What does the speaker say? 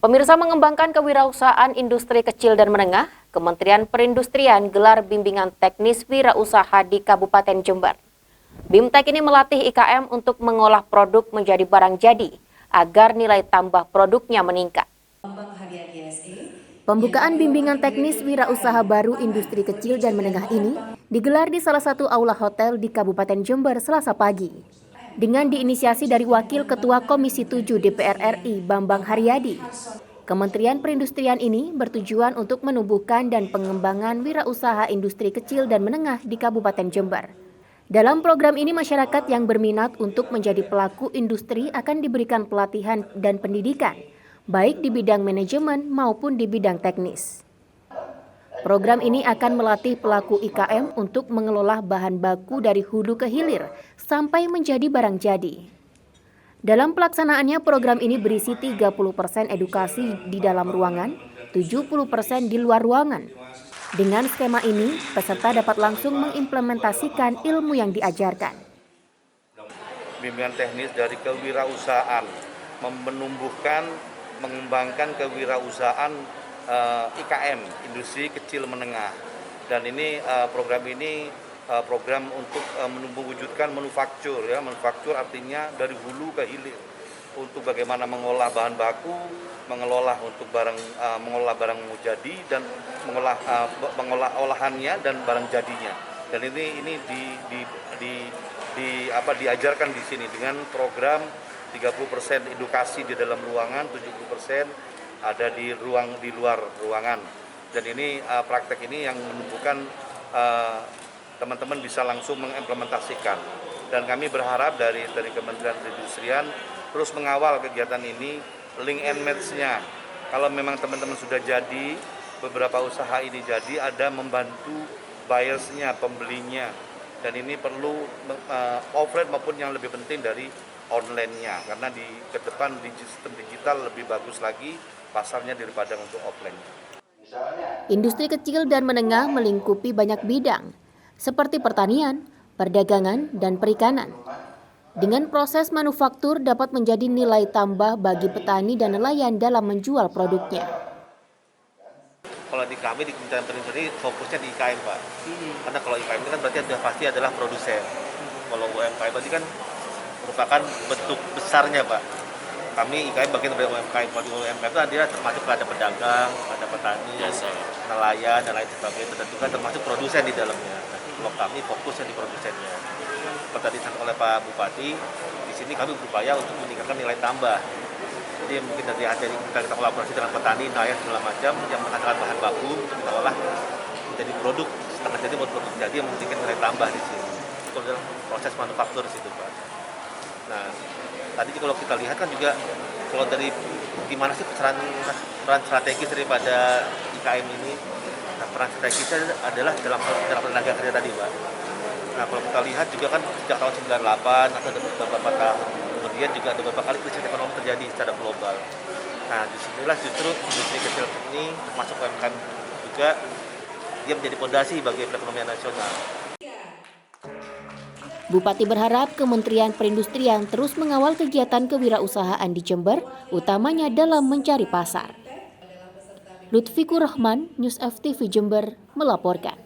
Pemirsa, mengembangkan kewirausahaan industri kecil dan menengah, Kementerian Perindustrian gelar bimbingan teknis wirausaha di Kabupaten Jember. BIMTEK ini melatih IKM untuk mengolah produk menjadi barang jadi, agar nilai tambah produknya meningkat. Pembukaan bimbingan teknis wirausaha baru industri kecil dan menengah ini digelar di salah satu aula hotel di Kabupaten Jember Selasa pagi. Dengan diinisiasi dari Wakil Ketua Komisi 7 DPR RI Bambang Haryadi. Kementerian Perindustrian ini bertujuan untuk menumbuhkan dan pengembangan wirausaha industri kecil dan menengah di Kabupaten Jember. Dalam program ini, masyarakat yang berminat untuk menjadi pelaku industri akan diberikan pelatihan dan pendidikan, baik di bidang manajemen maupun di bidang teknis. Program ini akan melatih pelaku IKM untuk mengelola bahan baku dari hulu ke hilir sampai menjadi barang jadi. Dalam pelaksanaannya, program ini berisi 30% edukasi di dalam ruangan, 70% di luar ruangan. Dengan skema ini, peserta dapat langsung mengimplementasikan ilmu yang diajarkan. Bimbingan teknis dari kewirausahaan, menumbuhkan, mengembangkan kewirausahaan IKM, industri kecil menengah. Dan ini program ini program untuk mewujudkan manufaktur, ya. Manufaktur artinya dari hulu ke hilir, untuk bagaimana mengolah bahan baku, mengolah barang jadi dan mengolah olahannya dan barang jadinya. Dan ini diajarkan di sini dengan program 30% edukasi di dalam ruangan, 70% ada di luar ruangan. Dan ini praktek ini yang menunjukkan teman-teman bisa langsung mengimplementasikan. Dan kami berharap dari Kementerian Perindustrian terus mengawal kegiatan ini, link and match-nya. Kalau memang teman-teman sudah jadi, beberapa usaha ini jadi, ada membantu buyers-nya, pembelinya. Dan ini perlu offline maupun yang lebih penting dari online-nya. Karena ke depan di sistem digital lebih bagus lagi pasarnya daripada untuk offline. Industri kecil dan menengah melingkupi banyak bidang, seperti pertanian, perdagangan, dan perikanan. Dengan proses manufaktur dapat menjadi nilai tambah bagi petani dan nelayan dalam menjual produknya. Kalau di kami di Kementerian Perindustrian fokusnya di IKM, Pak. Karena kalau IKM itu kan berarti pasti adalah produsen. Kalau UMKM berarti kan merupakan bentuk besarnya, Pak. Kami IKM bagian dari UMKM. Kalau di UMKM itu dia termasuk ada pedagang, ada petani, nelayan, dan lain sebagainya. Dan juga termasuk produsen di dalamnya. Kalau kami fokusnya di produsennya. Seperti tadi disampaikan oleh Pak Bupati, di sini kami berupaya untuk meningkatkan nilai tambah. Jadi mungkin dari kita kolaborasi dengan petani, nelayan segala macam yang menghasilkan bahan baku untuk kita olah menjadi produk setengah jadi produk jadi yang memiliki nilai tambah di sini. Itu adalah proses manufaktur di situ, Pak. Nah, tadi kalau kita lihat kan juga kalau dari gimana sih peran strategis daripada IKM ini. Nah, peran strategisnya adalah dalam tenaga kerja tadi, Pak. Nah, kalau kita lihat juga kan sejak tahun 98 atau beberapa tahun kemudian juga ada beberapa kali krisis ekonomi terjadi secara global. Nah, disinilah justru industri kecil ini termasuk UMKM juga dia menjadi fondasi bagi perekonomian nasional. Bupati berharap Kementerian Perindustrian terus mengawal kegiatan kewirausahaan di Jember, utamanya dalam mencari pasar. Lutfikur Rahman, News FTV Jember, melaporkan.